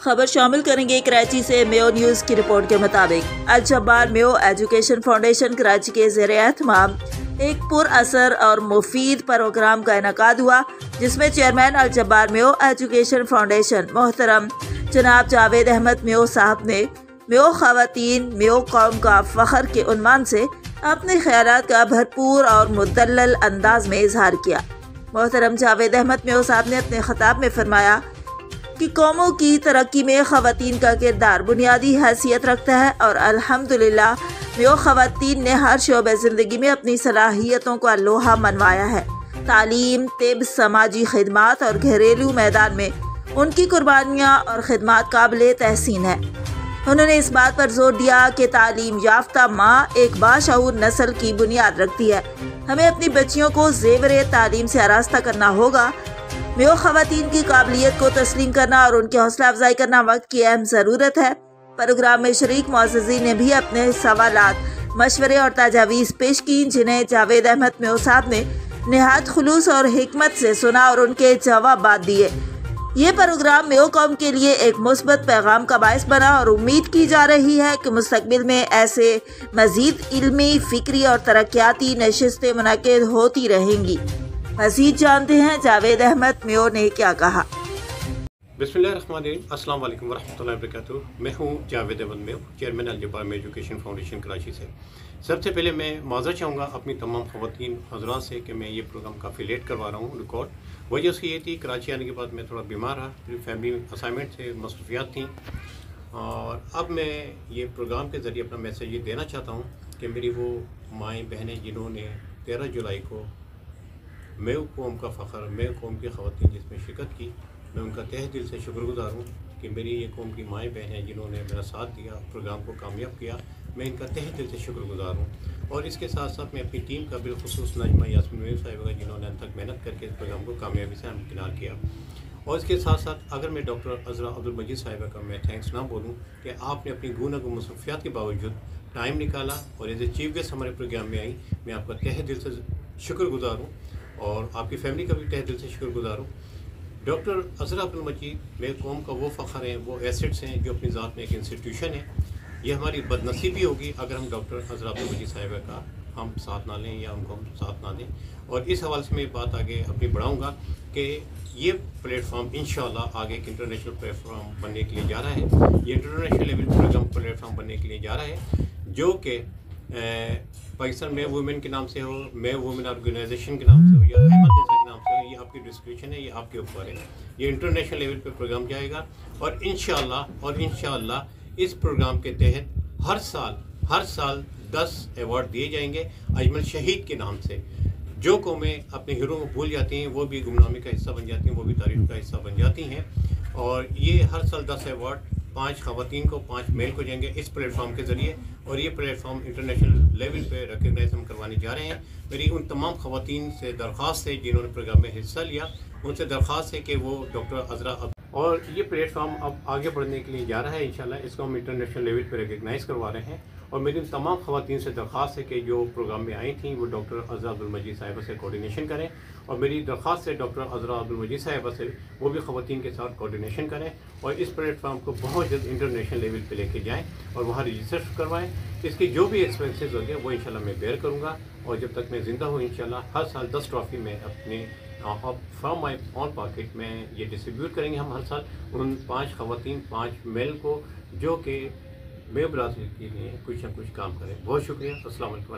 خبر شامل کریں گے کراچی سے میو نیوز کی رپورٹ کے مطابق الجبار میو ایجوکیشن فاؤنڈیشن کراچی کے زیر اہتمام ایک پر اثر اور مفید پروگرام کا انعقاد ہوا، جس میں چیئرمین الجبار میو ایجوکیشن فاؤنڈیشن محترم جناب جاوید احمد میو صاحب نے میو خواتین میو قوم کا فخر کے عنوان سے اپنے خیالات کا بھرپور اور مدلل انداز میں اظہار کیا۔ محترم جاوید احمد میو صاحب نے اپنے خطاب میں فرمایا کہ قوموں کی ترقی میں خواتین کا کردار بنیادی حیثیت رکھتا ہے اور الحمدللہ میو خواتین نے ہر شعبہ زندگی میں اپنی صلاحیتوں کا لوہا منوایا ہے۔ تعلیم، طب، سماجی خدمات اور گھریلو میدان میں ان کی قربانیاں اور خدمات قابل تحسین ہیں۔ انہوں نے اس بات پر زور دیا کہ تعلیم یافتہ ماں ایک باشعور نسل کی بنیاد رکھتی ہے۔ ہمیں اپنی بچیوں کو زیور تعلیم سے آراستہ کرنا ہوگا۔ میو خواتین کی قابلیت کو تسلیم کرنا اور ان کی حوصلہ افزائی کرنا وقت کی اہم ضرورت ہے۔ پروگرام میں شریک معززین نے بھی اپنے سوالات، مشورے اور تجاویز پیش کی، جنہیں جاوید احمد میو صاحب نے نہایت خلوص اور حکمت سے سنا اور ان کے جوابات دیے۔ یہ پروگرام میو قوم کے لیے ایک مثبت پیغام کا باعث بنا اور امید کی جا رہی ہے کہ مستقبل میں ایسے مزید علمی، فکری اور ترقیاتی نشستیں منعقد ہوتی رہیں گی۔ مزید جانتے ہیں جاوید احمد میو نے کیا کہا۔ بسم اللہ الرحمن الرحیم، السلام علیکم ورحمۃ اللہ وبرکاتہ۔ میں ہوں جاوید احمد میو، چیئرمین الجبار میو ایجوکیشن فاؤنڈیشن کراچی سے۔ سب سے پہلے میں معذرت چاہوں گا اپنی تمام خواتین حضرات سے کہ میں یہ پروگرام کافی لیٹ کروا رہا ہوں ریکارڈ۔ وجہ اس کی یہ تھی کراچی آنے کے بعد میں تھوڑا بیمار رہا، فیملی اسائنمنٹ سے مصروفیات تھیں، اور اب میں یہ پروگرام کے ذریعے اپنا میسیج یہ دینا چاہتا ہوں کہ میری وہ مائیں بہنیں جنہوں نے 13 جولائی کو میو قوم کا فخر، میو قوم کی خواتین جس میں شرکت کی، میں ان کا تہ دل سے شکر گزار ہوں کہ میری یہ قوم کی مائیں بہنیں جنہوں نے میرا ساتھ دیا، پروگرام کو کامیاب کیا، میں ان کا تہ دل سے شکر گزار ہوں۔ اور اس کے ساتھ ساتھ میں اپنی ٹیم کا بالخصوص نجمہ یاسمین میو صاحبہ کا، جنہوں نے اب تک محنت کر کے اس پروگرام کو کامیابی سے ہمکنار کیا۔ اور اس کے ساتھ ساتھ اگر میں ڈاکٹر عذرا عبدالمجید صاحبہ کا میں تھینکس نہ بولوں کہ آپ نے اپنی گوناگوں مصروفیات کے باوجود ٹائم نکالا اور ایز اے چیف گیسٹ ہمارے پروگرام میں آئی، میں آپ کا تہ دل سے شکر گزار ہوں اور آپ کی فیملی کا بھی تہ دل سے شکر گزار ہوں۔ ڈاکٹر عذرا عبدالمجید میرے قوم کا وہ فخر ہیں، وہ ایسٹس ہیں جو اپنی ذات میں ایک انسٹیٹیوشن ہے۔ یہ ہماری بد نصیبی ہوگی اگر ہم ڈاکٹر عذرا عبدالمجید صاحبہ کا ہم ساتھ نہ لیں یا ان کو ہم ساتھ نہ دیں۔ اور اس حوالے سے میں بات آگے اپنی بڑھاؤں گا کہ یہ پلیٹ فارم انشاءاللہ آگے ایک انٹرنیشنل پلیٹ فارم بننے کے لیے جا رہا ہے۔ یہ international level program platform بننے کے لیے جا رہا ہے، جو کہ پاکستان میو وومن کے نام سے ہو، میو وومن آرگنائزیشن کے نام سے ہو یا احمد نساء کے نام سے ہو، یہ آپ کی ڈسکرپشن ہے، یہ آپ کے اوپر ہے۔ یہ انٹرنیشنل لیول پہ پروگرام جائے گا اور انشاءاللہ اس پروگرام کے تحت ہر سال 10 ایوارڈ دیے جائیں گے اجمل شہید کے نام سے۔ جو قومیں اپنے ہیرو کو بھول جاتی ہیں وہ بھی گمنامی کا حصہ بن جاتی ہیں، وہ بھی تاریخ کا حصہ بن جاتی ہیں، اور یہ ہر سال 10 ایوارڈ 5 خواتین کو 5 میل کو جائیں گے اس پلیٹ فارم کے ذریعے، اور یہ پلیٹ فارم انٹرنیشنل لیول پہ ریکگنائز ہم کروانے جا رہے ہیں۔ میری ان تمام خواتین سے درخواست ہے جنہوں نے پروگرام میں حصہ لیا، ان سے درخواست ہے کہ وہ ڈاکٹر عذرا اور یہ پلیٹ فارم اب آگے بڑھنے کے لیے جا رہا ہے انشاءاللہ، اس کو ہم انٹرنیشنل لیول پہ ریکگنائز کروا رہے ہیں۔ اور میری ان تمام خواتین سے درخواست ہے کہ جو پروگرام میں آئی تھیں وہ ڈاکٹر عذرا عبدالمجید صاحبہ سے کوارڈینیشن کریں، اور میری درخواست ہے ڈاکٹر عذرا عبدالمجید صاحبہ سے وہ بھی خواتین کے ساتھ کوارڈینیشن کریں اور اس پلیٹ فارم کو بہت جلد انٹرنیشنل لیول پہ لے کے جائیں اور وہاں رجسٹر کروائیں۔ اس کی جو بھی ایکسپینسز ہوں گے وہ انشاءاللہ میں بیئر کروں گا، اور جب تک میں زندہ ہوں انشاءاللہ ہر سال 10 ٹرافی میں اپنے فرام مائی اون پاکٹ میں یہ ڈسٹریبیوٹ کریں گے ہم ہر سال ان 5 خواتین 5 میل کو جو کہ میو برادری کے لیے کچھ نہ کچھ کام کریں۔ بہت شکریہ، السلام علیکم۔